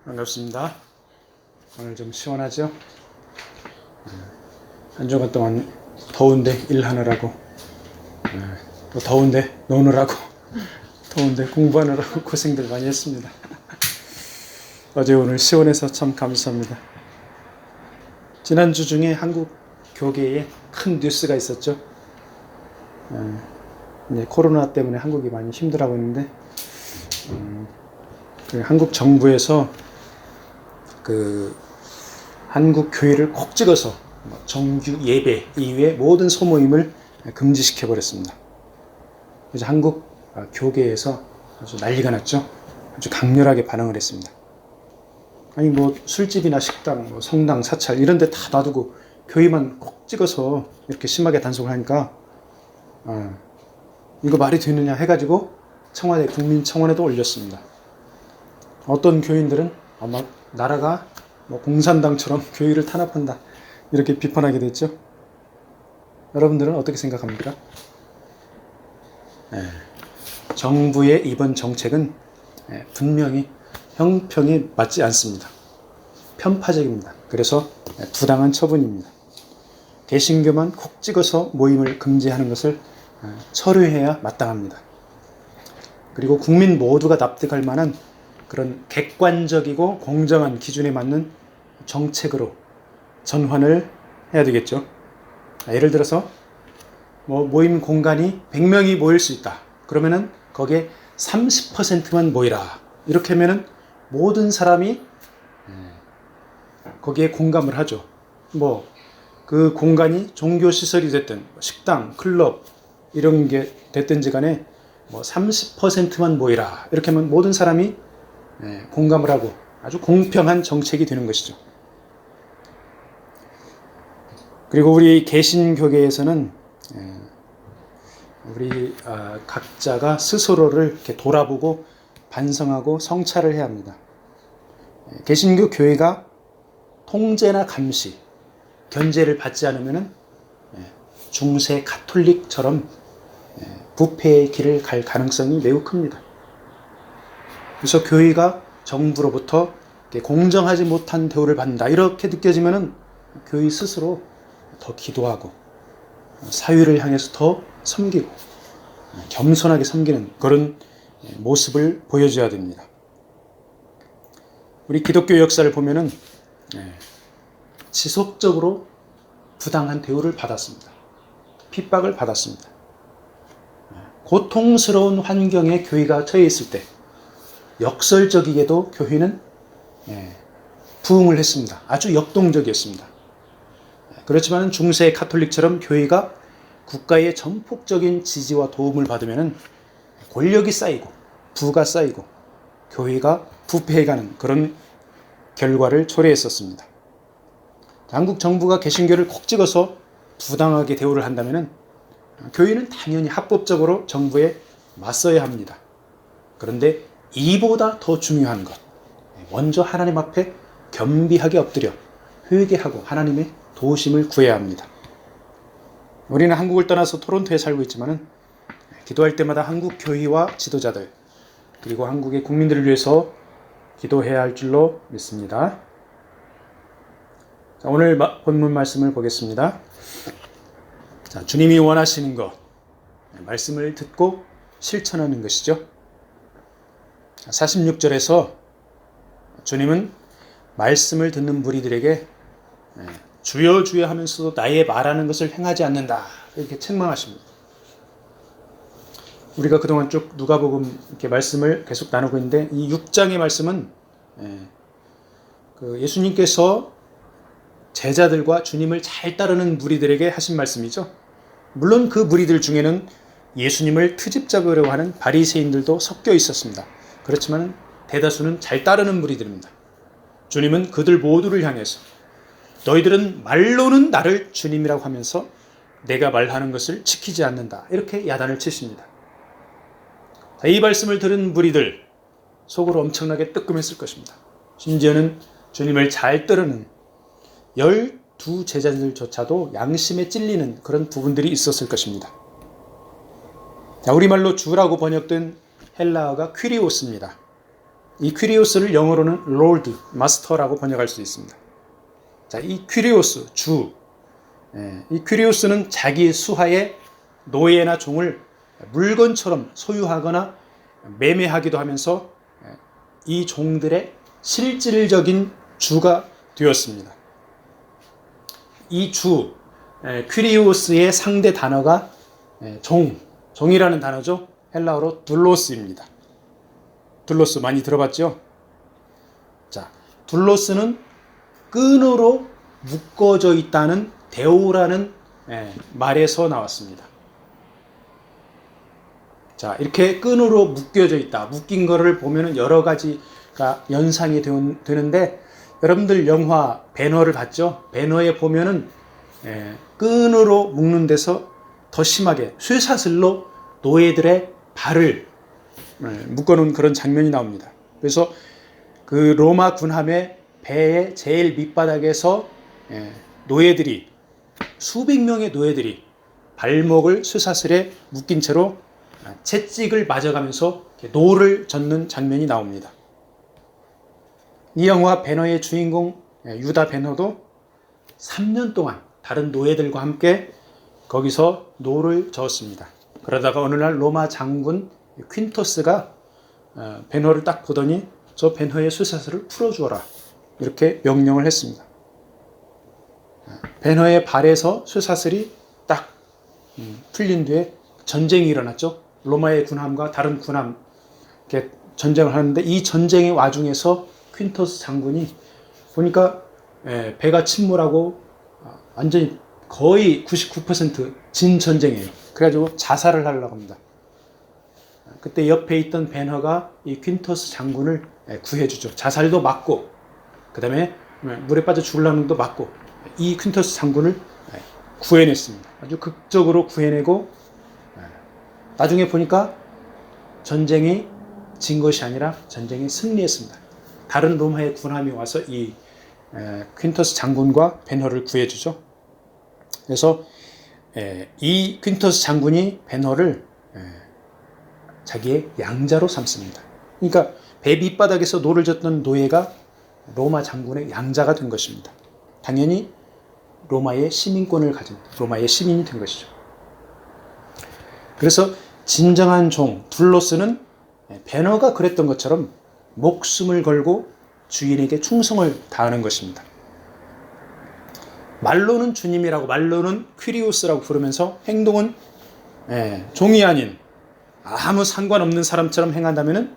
반갑습니다. 오늘 좀 시원하죠? 한 주간 동안 더운데 일하느라고, 또 더운데 노느라고, 더운데 공부하느라고 고생들 많이 했습니다. 어제 오늘 시원해서 참 감사합니다. 지난주 중에 한국 교계에 큰 뉴스가 있었죠. 이제 코로나 때문에 한국이 많이 힘들어하고 있는데, 한국 정부에서 한국 교회를 콕 찍어서 정규 예배 이외에 모든 소모임을 금지시켜 버렸습니다. 그래서 한국 교계에서 아주 난리가 났죠. 아주 강렬하게 반응을 했습니다. 아니 술집이나 식당, 성당, 사찰 이런 데 다 놔두고 교회만 콕 찍어서 이렇게 심하게 단속을 하니까 이거 말이 되느냐 해가지고 청와대 국민청원에도 올렸습니다. 어떤 교인들은 아마 나라가 공산당처럼 교회를 탄압한다 이렇게 비판하게 됐죠. 여러분들은 어떻게 생각합니까? 정부의 이번 정책은 분명히 형평에 맞지 않습니다. 편파적입니다. 그래서 부당한 처분입니다. 개신교만 콕 찍어서 모임을 금지하는 것을 철회해야 마땅합니다. 그리고 국민 모두가 납득할 만한 그런 객관적이고 공정한 기준에 맞는 정책으로 전환을 해야 되겠죠. 예를 들어서 모임 공간이 100명이 모일 수 있다. 그러면은 거기에 30%만 모이라. 이렇게 하면은 모든 사람이 거기에 공감을 하죠. 그 공간이 종교시설이 됐든 식당, 클럽 이런 게 됐든지 간에 30%만 모이라. 이렇게 하면 모든 사람이 공감을 하고 아주 공평한 정책이 되는 것이죠. 그리고 우리 개신교계에서는 우리 각자가 스스로를 이렇게 돌아보고 반성하고 성찰을 해야 합니다. 개신교 교회가 통제나 감시, 견제를 받지 않으면 중세 가톨릭처럼 부패의 길을 갈 가능성이 매우 큽니다. 그래서 교회가 정부로부터 공정하지 못한 대우를 받는다 이렇게 느껴지면은 교회 스스로 더 기도하고 사회를 향해서 더 섬기고 겸손하게 섬기는 그런 모습을 보여줘야 됩니다. 우리 기독교 역사를 보면은 지속적으로 부당한 대우를 받았습니다. 핍박을 받았습니다. 고통스러운 환경에 교회가 처해 있을 때 역설적이게도 교회는 부흥을 했습니다. 아주 역동적이었습니다. 그렇지만 중세 가톨릭처럼 교회가 국가의 전폭적인 지지와 도움을 받으면 권력이 쌓이고 부가 쌓이고 교회가 부패해가는 그런 결과를 초래했었습니다. 한국 정부가 개신교를 콕 찍어서 부당하게 대우를 한다면 교회는 당연히 합법적으로 정부에 맞서야 합니다. 그런데 이보다 더 중요한 것, 먼저 하나님 앞에 겸비하게 엎드려 회개하고 하나님의 도우심을 구해야 합니다. 우리는 한국을 떠나서 토론토에 살고 있지만 기도할 때마다 한국 교회와 지도자들 그리고 한국의 국민들을 위해서 기도해야 할 줄로 믿습니다. 자, 오늘 본문 말씀을 보겠습니다. 자, 주님이 원하시는 것, 말씀을 듣고 실천하는 것이죠. 46절에서 주님은 말씀을 듣는 무리들에게 주여 주여 하면서도 나의 말하는 것을 행하지 않는다 이렇게 책망하십니다. 우리가 그동안 쭉 누가복음 이렇게 말씀을 계속 나누고 있는데 이 6장의 말씀은 예수님께서 제자들과 주님을 잘 따르는 무리들에게 하신 말씀이죠. 물론 그 무리들 중에는 예수님을 트집잡으려고 하는 바리새인들도 섞여 있었습니다. 그렇지만 대다수는 잘 따르는 무리들입니다. 주님은 그들 모두를 향해서 너희들은 말로는 나를 주님이라고 하면서 내가 말하는 것을 지키지 않는다 이렇게 야단을 치십니다. 이 말씀을 들은 무리들 속으로 엄청나게 뜨끔했을 것입니다. 심지어는 주님을 잘 따르는 12제자들조차도 양심에 찔리는 그런 부분들이 있었을 것입니다. 우리말로 주라고 번역된 헬라어가 퀴리오스입니다. 이 퀴리오스를 영어로는 Lord, 마스터라고 번역할 수 있습니다. 자, 이 퀴리오스, 주. 이 퀴리오스는 자기 수하에 노예나 종을 물건처럼 소유하거나 매매하기도 하면서 이 종들의 실질적인 주가 되었습니다. 이 주, 퀴리오스의 상대 단어가 종이라는 단어죠. 헬라어로 둘로스입니다. 둘로스 많이 들어봤죠? 자, 둘로스는 끈으로 묶어져 있다는 데오라는 말에서 나왔습니다. 자, 이렇게 끈으로 묶여져 있다. 묶인 거를 보면은 여러 가지가 연상이 되는데, 여러분들 영화 배너를 봤죠? 배너에 보면은 끈으로 묶는 데서 더 심하게 쇠사슬로 노예들의 발을 묶어놓은 그런 장면이 나옵니다. 그래서 그 로마 군함의 배의 제일 밑바닥에서 노예들이, 수백 명의 노예들이 발목을 쇠사슬에 묶인 채로 채찍을 맞아가면서 노를 젓는 장면이 나옵니다. 이 영화 배너의 주인공 유다 배너도 3년 동안 다른 노예들과 함께 거기서 노를 저었습니다. 그러다가 어느 날 로마 장군 퀸토스가 배너를 딱 보더니 저 배너의 쇠사슬을 풀어주어라, 이렇게 명령을 했습니다. 배너의 발에서 쇠사슬이 딱 풀린 뒤에 전쟁이 일어났죠. 로마의 군함과 다른 군함 이렇게 전쟁을 하는데, 이 전쟁의 와중에서 퀸토스 장군이 보니까 배가 침몰하고 완전히 거의 99% 진 전쟁이에요. 그래가지고 자살을 하려고 합니다. 그때 옆에 있던 배너가 이 퀸토스 장군을 구해주죠. 자살도 막고, 그 다음에 물에 빠져 죽으려는 놈도 막고, 이 퀸토스 장군을 구해냈습니다. 아주 극적으로 구해내고, 나중에 보니까 전쟁이 진 것이 아니라 전쟁이 승리했습니다. 다른 로마의 군함이 와서 이 퀸토스 장군과 배너를 구해주죠. 그래서 이 퀸토스 장군이 배너를 자기의 양자로 삼습니다. 그러니까 배 밑바닥에서 노를 젓던 노예가 로마 장군의 양자가 된 것입니다. 당연히 로마의 시민권을 가진 로마의 시민이 된 것이죠. 그래서 진정한 종 둘로스는 배너가 그랬던 것처럼 목숨을 걸고 주인에게 충성을 다하는 것입니다. 말로는 주님이라고, 말로는 퀴리오스라고 부르면서 행동은 종이 아닌 아무 상관없는 사람처럼 행한다면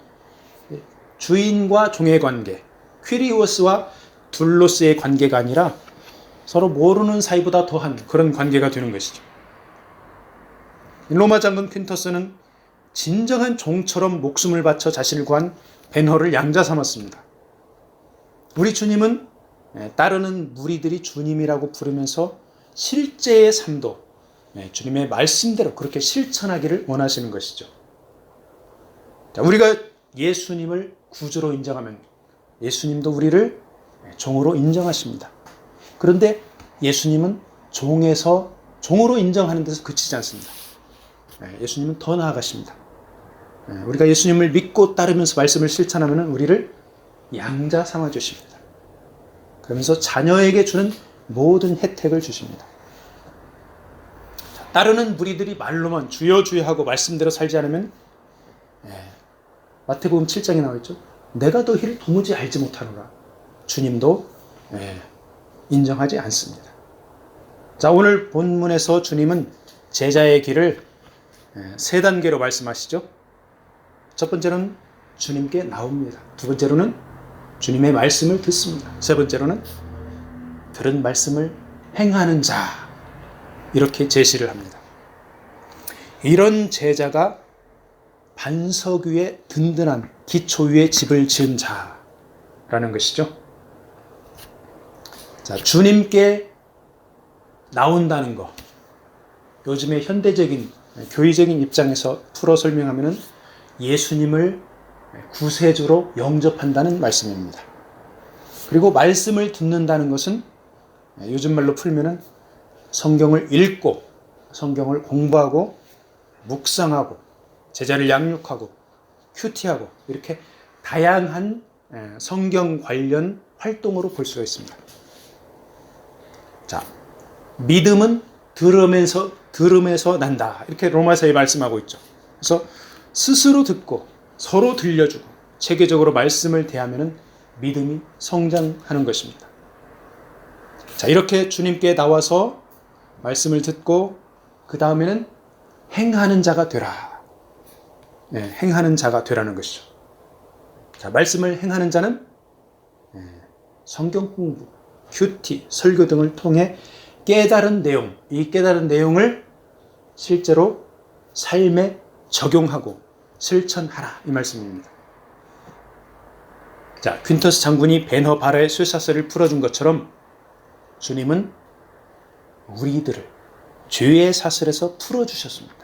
주인과 종의 관계, 퀴리오스와 둘로스의 관계가 아니라 서로 모르는 사이보다 더한 그런 관계가 되는 것이죠. 로마 장군 퀸토스는 진정한 종처럼 목숨을 바쳐 자신을 구한 배너를 양자 삼았습니다. 우리 주님은 따르는 무리들이 주님이라고 부르면서 실제의 삶도 주님의 말씀대로 그렇게 실천하기를 원하시는 것이죠. 우리가 예수님을 구주로 인정하면 예수님도 우리를 종으로 인정하십니다. 그런데 예수님은 종에서 종으로 인정하는 데서 그치지 않습니다. 예수님은 더 나아가십니다. 우리가 예수님을 믿고 따르면서 말씀을 실천하면 우리를 양자 삼아 주십니다. 그러면서 자녀에게 주는 모든 혜택을 주십니다. 따르는 무리들이 말로만 주여 주여 하고 말씀대로 살지 않으면 마태복음 7장에 나와 있죠. 내가 너희를 도무지 알지 못하노라. 주님도 인정하지 않습니다. 자, 오늘 본문에서 주님은 제자의 길을 세 단계로 말씀하시죠. 첫 번째로는 주님께 나옵니다. 두 번째로는 주님의 말씀을 듣습니다. 세 번째로는 들은 말씀을 행하는 자, 이렇게 제시를 합니다. 이런 제자가 반석 위에 든든한 기초 위에 집을 지은 자라는 것이죠. 자, 주님께 나온다는 것, 요즘의 현대적인 교회적인 입장에서 풀어 설명하면 예수님을 구세주로 영접한다는 말씀입니다. 그리고 말씀을 듣는다는 것은 요즘 말로 풀면은 성경을 읽고 성경을 공부하고 묵상하고 제자를 양육하고 큐티하고 이렇게 다양한 성경 관련 활동으로 볼 수가 있습니다. 자, 믿음은 들음에서 난다. 이렇게 로마서에 말씀하고 있죠. 그래서 스스로 듣고 서로 들려주고 체계적으로 말씀을 대하면 믿음이 성장하는 것입니다. 자, 이렇게 주님께 나와서 말씀을 듣고 그 다음에는 행하는 자가 되라. 행하는 자가 되라는 것이죠. 자, 말씀을 행하는 자는 성경 공부, 큐티, 설교 등을 통해 깨달은 내용, 이 깨달은 내용을 실제로 삶에 적용하고 실천하라, 이 말씀입니다. 자, 퀸터스 장군이 베너 바라의 쇠사슬을 풀어준 것처럼 주님은 우리들을 죄의 사슬에서 풀어주셨습니다.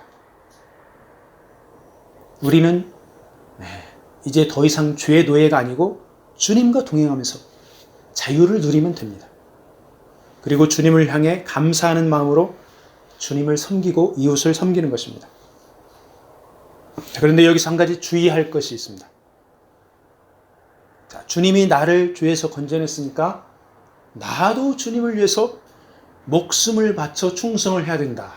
우리는 이제 더 이상 죄의 노예가 아니고 주님과 동행하면서 자유를 누리면 됩니다. 그리고 주님을 향해 감사하는 마음으로 주님을 섬기고 이웃을 섬기는 것입니다. 그런데 여기서 한 가지 주의할 것이 있습니다. 자, 주님이 나를 죄에서 건져냈으니까 나도 주님을 위해서 목숨을 바쳐 충성을 해야 된다.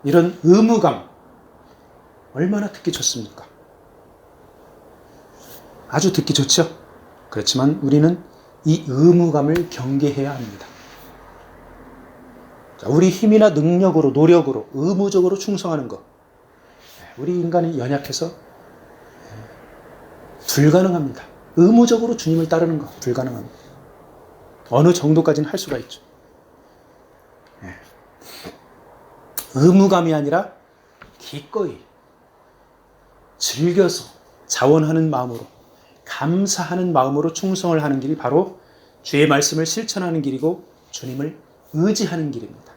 이런 의무감, 얼마나 듣기 좋습니까? 아주 듣기 좋죠? 그렇지만 우리는 이 의무감을 경계해야 합니다. 자, 우리 힘이나 능력으로, 노력으로, 의무적으로 충성하는 것. 우리 인간이 연약해서 불가능합니다. 의무적으로 주님을 따르는 것, 불가능합니다. 어느 정도까지는 할 수가 있죠. 의무감이 아니라 기꺼이 즐겨서 자원하는 마음으로, 감사하는 마음으로 충성을 하는 길이 바로 주의 말씀을 실천하는 길이고 주님을 의지하는 길입니다.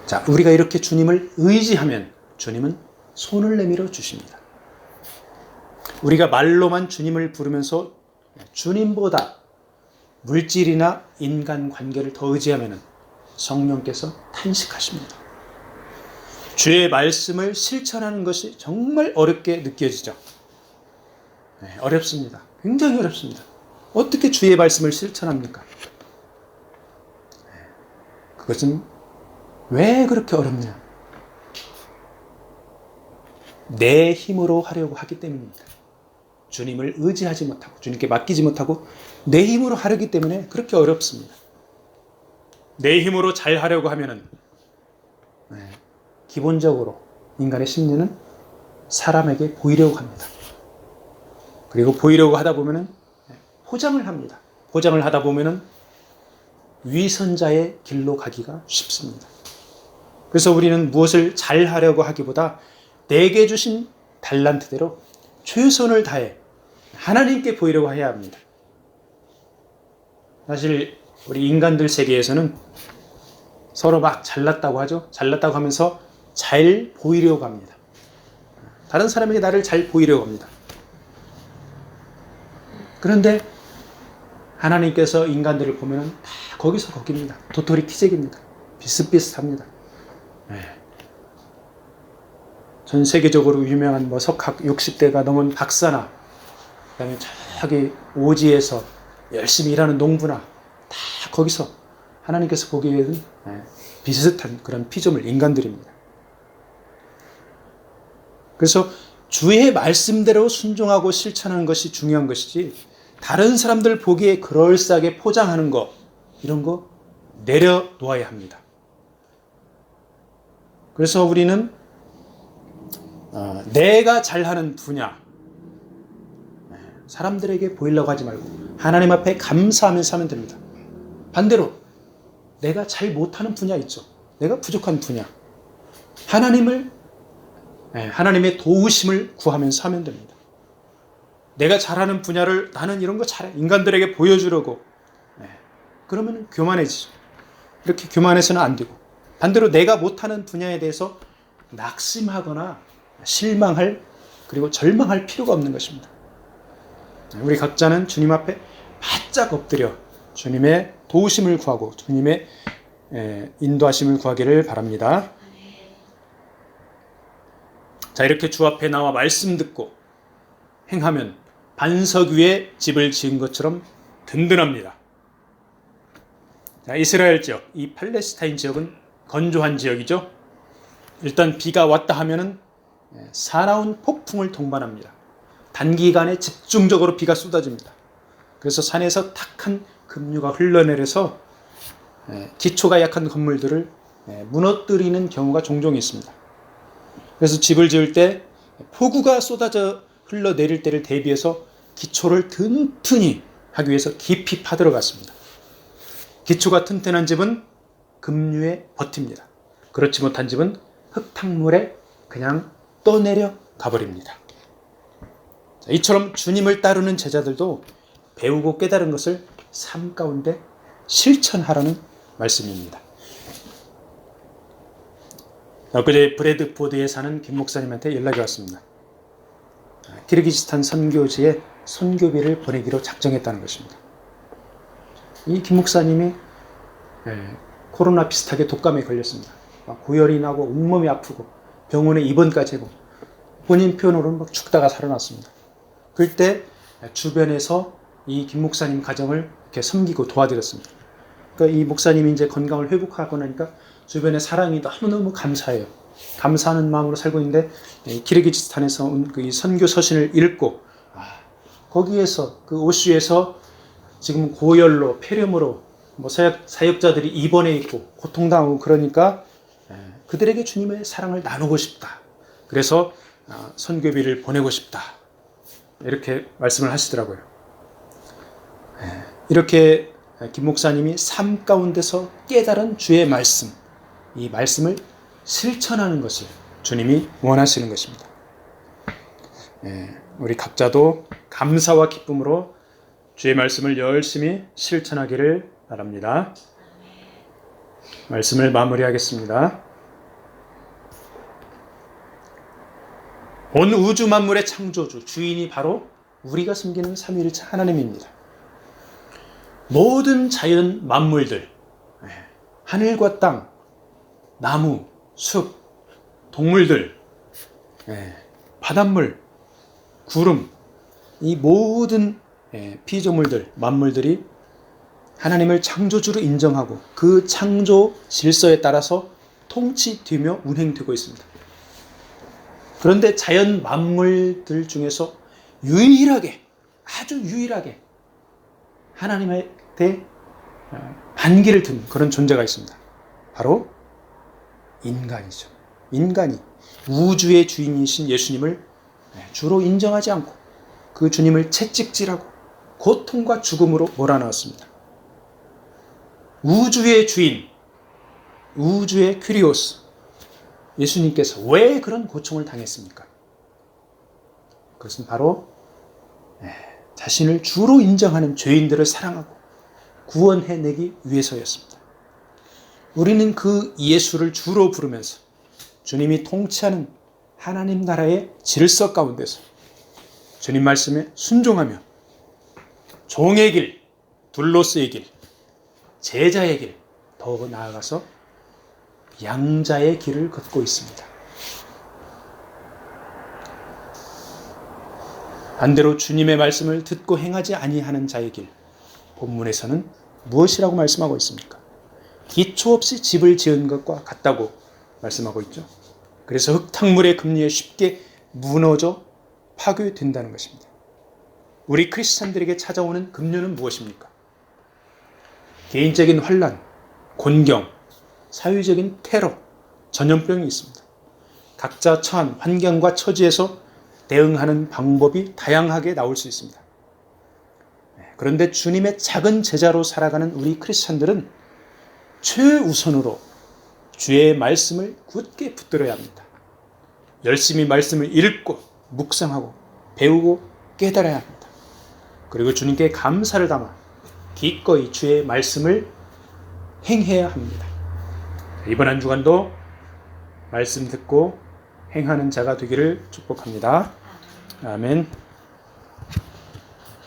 자, 우리가 이렇게 주님을 의지하면 주님은 손을 내밀어 주십니다. 우리가 말로만 주님을 부르면서 주님보다 물질이나 인간관계를 더 의지하면 성령께서 탄식하십니다. 주의 말씀을 실천하는 것이 정말 어렵게 느껴지죠. 어렵습니다. 굉장히 어렵습니다. 어떻게 주의 말씀을 실천합니까? 그것은 왜 그렇게 어렵냐? 내 힘으로 하려고 하기 때문입니다. 주님을 의지하지 못하고 주님께 맡기지 못하고 내 힘으로 하려기 때문에 그렇게 어렵습니다. 내 힘으로 잘 하려고 하면은 기본적으로 인간의 심리는 사람에게 보이려고 합니다. 그리고 보이려고 하다 보면은 포장을 합니다. 포장을 하다 보면은 위선자의 길로 가기가 쉽습니다. 그래서 우리는 무엇을 잘 하려고 하기보다 내게 주신 달란트대로 최선을 다해 하나님께 보이려고 해야 합니다. 사실 우리 인간들 세계에서는 서로 막 잘났다고 하죠. 잘났다고 하면서 잘 보이려고 합니다. 다른 사람에게 나를 잘 보이려고 합니다. 그런데 하나님께서 인간들을 보면 다 거기서 거기입니다. 도토리 키재기입니다. 비슷비슷합니다. 전 세계적으로 유명한 석학 60대가 넘은 박사나 그다음에 저기 오지에서 열심히 일하는 농부나 다 거기서 하나님께서 보기에는 비슷한 그런 피조물 인간들입니다. 그래서 주의 말씀대로 순종하고 실천하는 것이 중요한 것이지 다른 사람들 보기에 그럴싸하게 포장하는 거 이런 거 내려놓아야 합니다. 그래서 우리는 내가 잘하는 분야 사람들에게 보이려고 하지 말고 하나님 앞에 감사하면서 하면 됩니다. 반대로 내가 잘 못하는 분야 있죠. 내가 부족한 분야 하나님의 도우심을 구하면서 하면 됩니다. 내가 잘하는 분야를 나는 이런 거 잘해 인간들에게 보여주려고 그러면 교만해지죠. 이렇게 교만해서는 안 되고 반대로 내가 못하는 분야에 대해서 낙심하거나 실망할 그리고 절망할 필요가 없는 것입니다. 우리 각자는 주님 앞에 바짝 엎드려 주님의 도우심을 구하고 주님의 인도하심을 구하기를 바랍니다. 자, 이렇게 주 앞에 나와 말씀 듣고 행하면 반석 위에 집을 지은 것처럼 든든합니다. 자, 이스라엘 지역, 이 팔레스타인 지역은 건조한 지역이죠. 일단 비가 왔다 하면은 사나운 폭풍을 동반합니다. 단기간에 집중적으로 비가 쏟아집니다. 그래서 산에서 탁한 급류가 흘러내려서 기초가 약한 건물들을 무너뜨리는 경우가 종종 있습니다. 그래서 집을 지을 때 폭우가 쏟아져 흘러내릴 때를 대비해서 기초를 튼튼히 하기 위해서 깊이 파들어갔습니다. 기초가 튼튼한 집은 급류에 버팁니다. 그렇지 못한 집은 흙탕물에 그냥 떠내려 가버립니다. 이처럼 주님을 따르는 제자들도 배우고 깨달은 것을 삶 가운데 실천하라는 말씀입니다. 엊그제 브래드포드에 사는 김 목사님한테 연락이 왔습니다. 키르기스탄 선교지에 선교비를 보내기로 작정했다는 것입니다. 이 김 목사님이 코로나 비슷하게 독감에 걸렸습니다. 고열이 나고 온몸이 아프고 병원에 입원까지 하고 본인 표현으로는 막 죽다가 살아났습니다. 그때 주변에서 이 김 목사님 가정을 이렇게 섬기고 도와드렸습니다. 그러니까 이 목사님이 이제 건강을 회복하고 나니까 주변의 사랑이 너무너무 감사해요. 감사하는 마음으로 살고 있는데 키르기스탄에서 온 그 선교 서신을 읽고 거기에서 그 오슈에서 지금 고열로 폐렴으로 뭐 사역자들이 입원해 있고 고통당하고 그러니까 그들에게 주님의 사랑을 나누고 싶다. 그래서 선교비를 보내고 싶다. 이렇게 말씀을 하시더라고요. 이렇게 김 목사님이 삶 가운데서 깨달은 주의 말씀, 이 말씀을 실천하는 것을 주님이 원하시는 것입니다. 우리 각자도 감사와 기쁨으로 주의 말씀을 열심히 실천하기를 바랍니다. 말씀을 마무리하겠습니다. 온 우주 만물의 창조주, 주인이 바로 우리가 섬기는 삼위일체 하나님입니다. 모든 자연 만물들, 하늘과 땅, 나무, 숲, 동물들, 바닷물, 구름, 이 모든 피조물들, 만물들이 하나님을 창조주로 인정하고 그 창조 질서에 따라서 통치되며 운행되고 있습니다. 그런데 자연 만물들 중에서 유일하게, 아주 유일하게 하나님한테 반기를 든 그런 존재가 있습니다. 바로 인간이죠. 인간이 우주의 주인이신 예수님을 주로 인정하지 않고 그 주님을 채찍질하고 고통과 죽음으로 몰아넣었습니다. 우주의 주인, 우주의 큐리오스, 예수님께서 왜 그런 고통을 당했습니까? 그것은 바로 자신을 주로 인정하는 죄인들을 사랑하고 구원해내기 위해서였습니다. 우리는 그 예수를 주로 부르면서 주님이 통치하는 하나님 나라의 질서 가운데서 주님 말씀에 순종하며 종의 길, 둘로스의 길, 제자의 길, 더 나아가서 양자의 길을 걷고 있습니다. 반대로 주님의 말씀을 듣고 행하지 아니하는 자의 길, 본문에서는 무엇이라고 말씀하고 있습니까? 기초 없이 집을 지은 것과 같다고 말씀하고 있죠. 그래서 흙탕물의 급류에 쉽게 무너져 파괴된다는 것입니다. 우리 크리스찬들에게 찾아오는 급류는 무엇입니까? 개인적인 환난, 곤경, 사회적인 테러, 전염병이 있습니다. 각자 처한 환경과 처지에서 대응하는 방법이 다양하게 나올 수 있습니다. 그런데 주님의 작은 제자로 살아가는 우리 크리스찬들은 최우선으로 주의 말씀을 굳게 붙들어야 합니다. 열심히 말씀을 읽고 묵상하고 배우고 깨달아야 합니다. 그리고 주님께 감사를 담아 기꺼이 주의 말씀을 행해야 합니다. 이번 한 주간도 말씀 듣고 행하는 자가 되기를 축복합니다. 아멘.